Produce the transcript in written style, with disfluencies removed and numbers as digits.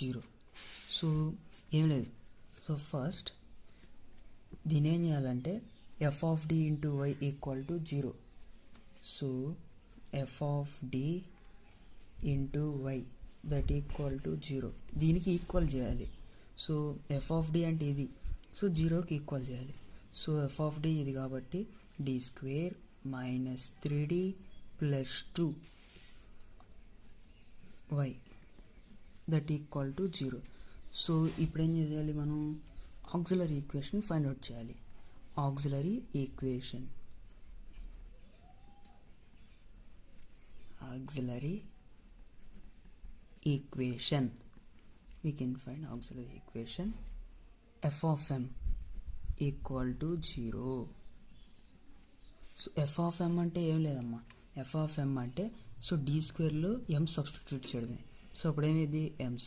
0. So ఏం లేదు. So first దీని ఏం చేయాలంటే F of D into Y equal to 0. So F of D into Y that equal to 0 దీనికి equal చేయాలి. సో ఎఫ్ ఆఫ్ డి అంటే ఇది, సో 0కి ఈక్వల్ చేయాలి. సో ఎఫ్ ఆఫ్ డి ఇది కాబట్టి D square minus 3d plus 2 Y that equal to 0. So ఇప్పుడు ఏం చేయాలి, మనం ఆక్సిలరీ ఈక్వేషన్ ఫైండ్ అవుట్ చేయాలి. Auxiliary equation we can find auxiliary equation f of m equal to 0. So F of M అంటే ఏం లేదమ్మా, ఎఫ్ ఆఫ్ ఎమ్ అంటే so D స్క్వేర్లో ఎం సబ్స్టిట్యూట్ చేయడమే. సో అప్పుడు ఏమైంది, ఎం